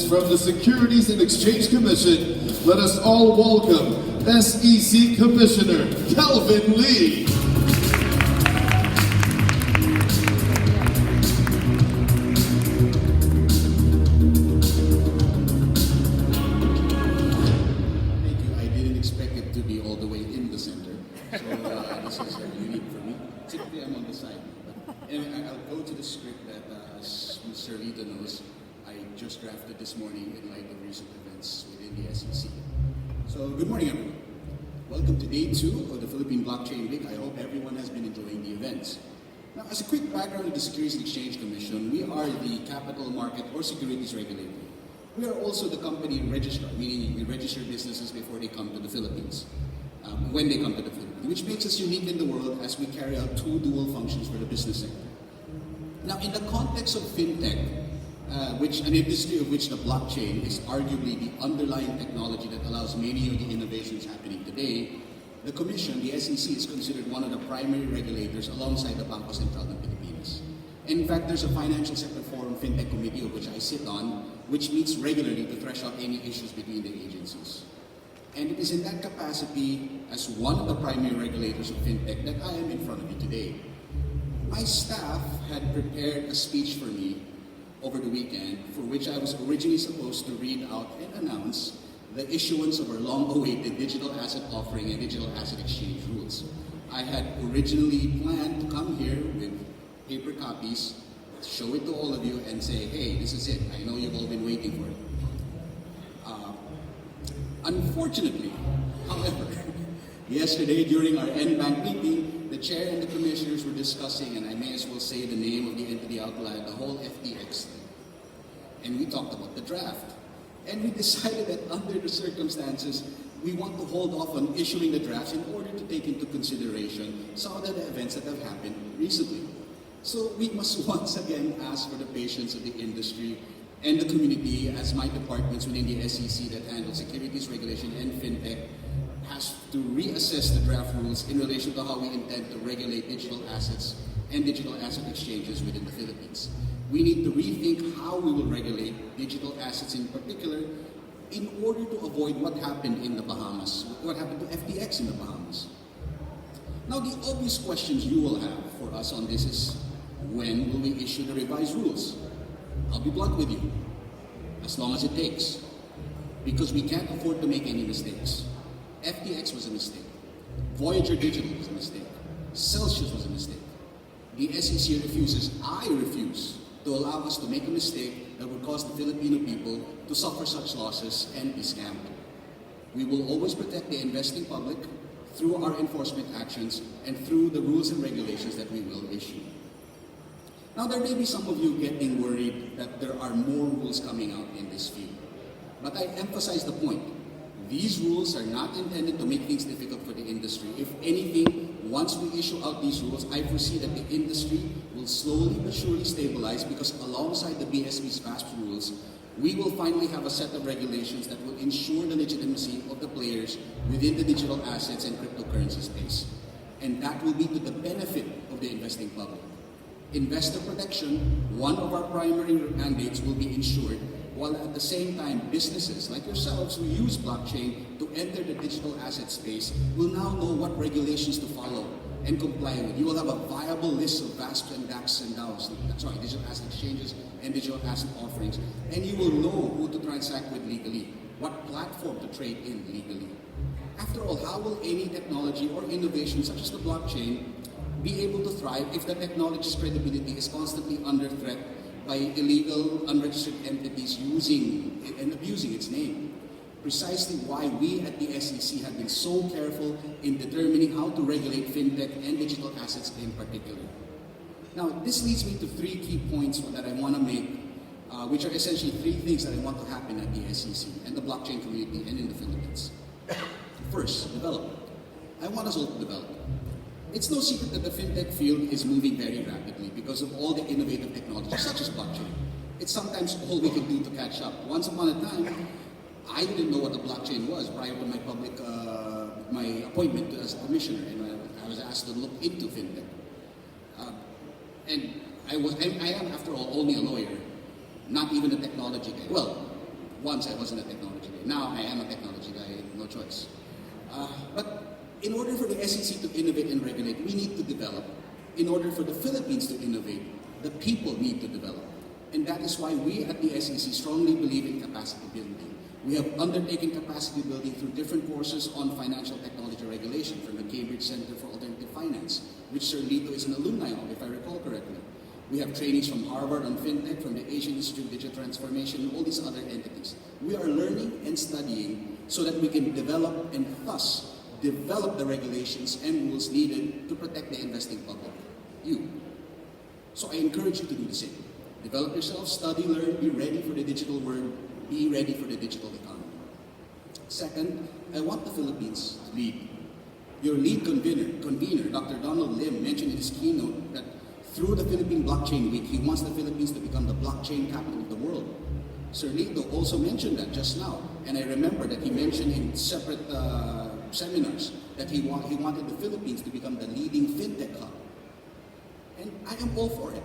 from the Securities and Exchange Commission, let us all welcome SEC Commissioner Kelvin Lee. This is unique for me. Typically, I'm on the side. But anyway, I'll go to the script that, as Mr. Rita knows, I just drafted this morning in light of recent events within the SEC. So, good morning, everyone. Welcome to day 2 of the Philippine Blockchain Week. I hope everyone has been enjoying the events. Now, as a quick background of the Securities and Exchange Commission, we are the capital market or securities regulator. We are also the company registrar, meaning we register businesses before they come to the Philippines. When they come to the Philippines, which makes us unique in the world as we carry out 2 dual functions for the business sector. Now, in the context of fintech, which an industry of which the blockchain is arguably the underlying technology that allows many of the innovations happening today, the Commission, the SEC, is considered one of the primary regulators alongside the Bangko Sentral ng Pilipinas. In fact, there's a Financial Sector Forum Fintech Committee of which I sit on, which meets regularly to thresh out any issues between the agencies. And it is in that capacity, as one of the primary regulators of fintech, that I am in front of you today. My staff had prepared a speech for me over the weekend, for which I was originally supposed to read out and announce the issuance of our long-awaited digital asset offering and digital asset exchange rules. I had originally planned to come here with paper copies, show it to all of you, and say, hey, this is it. I know you've all been waiting for it. Unfortunately, however, yesterday during our NBank meeting, the chair and the commissioners were discussing, and I may as well say the name of the entity out loud, the whole FTX thing. And we talked about the draft. And we decided that under the circumstances, we want to hold off on issuing the drafts in order to take into consideration some of the events that have happened recently. So we must once again ask for the patience of the industry and the community, as my departments within the SEC that handle securities regulation and fintech has to reassess the draft rules in relation to how we intend to regulate digital assets and digital asset exchanges within the Philippines. We need to rethink how we will regulate digital assets in particular in order to avoid what happened in the Bahamas, what happened to FTX in the Bahamas. Now, the obvious questions you will have for us on this is, when will we issue the revised rules? I'll be blunt with you, as long as it takes, because we can't afford to make any mistakes. FTX was a mistake. Voyager Digital was a mistake. Celsius was a mistake. The SEC refuses, I refuse, to allow us to make a mistake that would cause the Filipino people to suffer such losses and be scammed. We will always protect the investing public through our enforcement actions and through the rules and regulations that we will issue. Now, there may be some of you getting worried that there are more rules coming out in this field. But I emphasize the point. These rules are not intended to make things difficult for the industry. If anything, once we issue out these rules, I foresee that the industry will slowly but surely stabilize, because alongside the BSB's vast rules, we will finally have a set of regulations that will ensure the legitimacy of the players within the digital assets and cryptocurrency space. And that will be to the benefit of the investing public. Investor protection, one of our primary mandates, will be ensured, while at the same time businesses like yourselves who use blockchain to enter the digital asset space will now know what regulations to follow and comply with. You will have a viable list of VASP and DApps and DAOs, digital asset exchanges and digital asset offerings, and you will know who to transact with legally, what platform to trade in legally. After all, how will any technology or innovation such as the blockchain be able to thrive if the technology's credibility is constantly under threat by illegal, unregistered entities using and abusing its name? Precisely why we at the SEC have been so careful in determining how to regulate fintech and digital assets in particular. Now, this leads me to 3 key points that I want to make, which are essentially 3 things that I want to happen at the SEC and the blockchain community and in the Philippines. First, development. I want us all to develop. It's no secret that the fintech field is moving very rapidly because of all the innovative technologies such as blockchain. It's sometimes all we can do to catch up. Once upon a time, I didn't know what a blockchain was prior to my appointment as a commissioner, and I was asked to look into fintech. And I am, after all, only a lawyer, not even a technology guy. Well, Once I wasn't a technology guy. Now I am a technology guy, no choice. But in order for the SEC to innovate and regulate, we need to develop. In order for the Philippines to innovate, the people need to develop. And that is why we at the SEC strongly believe in capacity building. We have undertaken capacity building through different courses on financial technology regulation from the Cambridge Center for Alternative Finance, which Sir Lito is an alumni of, if I recall correctly. We have trainees from Harvard on FinTech, from the Asian Institute of Digital Transformation, and all these other entities. We are learning and studying so that we can develop and thus develop the regulations and rules needed to protect the investing public, you. So I encourage you to do the same. Develop yourself, study, learn, be ready for the digital world, be ready for the digital economy. Second, I want the Philippines to lead. Your lead convener, Dr. Donald Lim, mentioned in his keynote that through the Philippine Blockchain Week, he wants the Philippines to become the blockchain capital of the world. Sir Lito also mentioned that just now, and I remember that he mentioned in separate seminars that he wanted the Philippines to become the leading fintech hub. And I am all for it.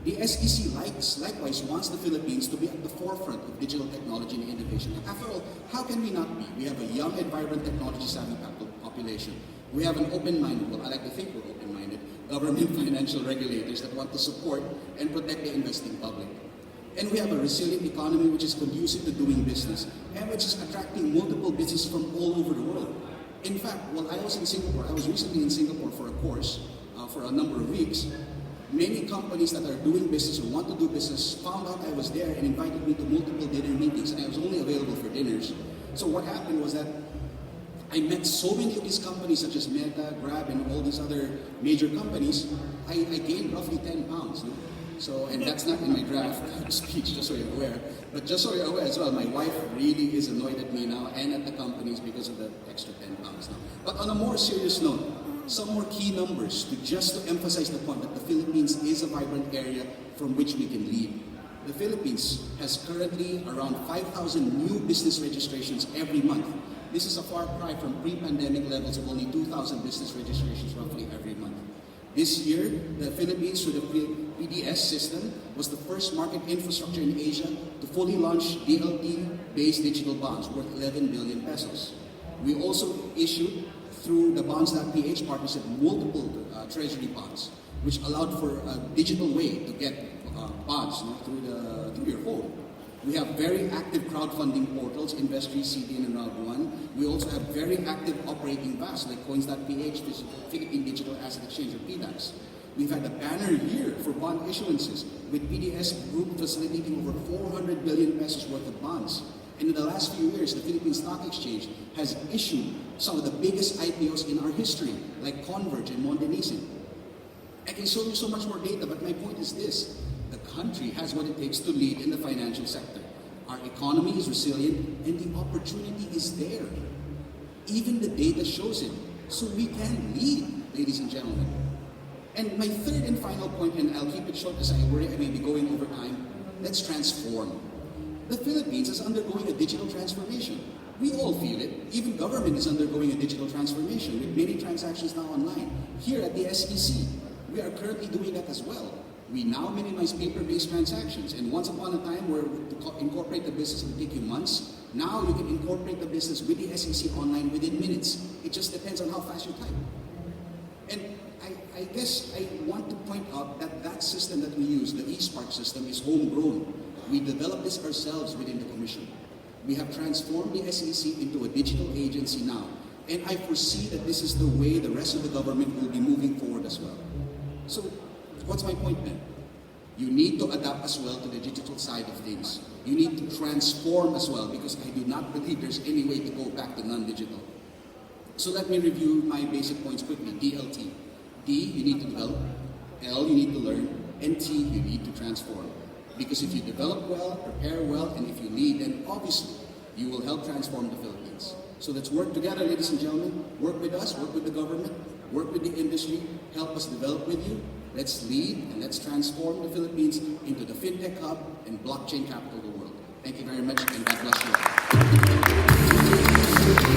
The SEC likewise wants the Philippines to be at the forefront of digital technology and innovation. And after all, how can we not be? We have a young and vibrant technology-savvy population. We have an open-minded, well, I like to think we're open-minded, government financial regulators that want to support and protect the investing public. And we have a resilient economy which is conducive to doing business and which is attracting multiple businesses from all over the world. In fact, while I was in Singapore, I was recently in Singapore for a course for a number of weeks. Many companies that are doing business or want to do business found out I was there and invited me to multiple dinner meetings, and I was only available for dinners. So what happened was that I met so many of these companies such as Meta, Grab, and all these other major companies. I gained roughly 10 pounds. No? So, and that's not in my draft speech, just so you're aware. But just so you're aware as well, my wife really is annoyed at me now and at the companies because of the extra 10 pounds now. But on a more serious note, some more key numbers to emphasize the point that the Philippines is a vibrant area from which we can lead. The Philippines has currently around 5,000 new business registrations every month. This is a far cry from pre-pandemic levels of only 2,000 business registrations roughly every month. This year, the Philippines, through the PDS system, was the first market infrastructure in Asia to fully launch DLT-based digital bonds worth 11 billion pesos. We also issued, through the Bonds.ph partnership, multiple treasury bonds, which allowed for a digital way to get bonds through your phone. We have very active crowdfunding portals, Investry, CDN, and Round1. We also have very active operating VAS like Coins.ph, Philippine Digital Asset Exchange, or PDAX. We've had a banner year for bond issuances, with PDS Group facilitating over 400 billion pesos worth of bonds. And in the last few years, the Philippine Stock Exchange has issued some of the biggest IPOs in our history, like Converge and Mondenisin. I can show you so much more data, but my point is this. The country has what it takes to lead in the financial sector. Our economy is resilient, and the opportunity is there. Even the data shows it. So we can lead, ladies and gentlemen. And my third and final point, and I'll keep it short as I worry I may be going over time, let's transform. The Philippines is undergoing a digital transformation. We all feel it. Even government is undergoing a digital transformation with many transactions now online. Here at the SEC, we are currently doing that as well. We now minimize paper-based transactions, and once upon a time where to incorporate the business would take you months, now you can incorporate the business with the SEC online within minutes. It just depends on how fast you type. And I guess I want to point out that that system that we use, the eSpark system, is homegrown. We developed this ourselves within the Commission. We have transformed the SEC into a digital agency now, and I foresee that this is the way the rest of the government will be moving forward as well. So, what's my point then? You need to adapt as well to the digital side of things. You need to transform as well, because I do not believe there's any way to go back to non-digital. So let me review my basic points quickly. DLT. D, you need to develop. L, you need to learn. And T, you need to transform. Because if you develop well, prepare well, and if you lead, then obviously you will help transform the Philippines. So let's work together, ladies and gentlemen. Work with us, work with the government, work with the industry, help us develop with you. Let's lead and let's transform the Philippines into the fintech hub and blockchain capital of the world. Thank you very much, and God bless you all.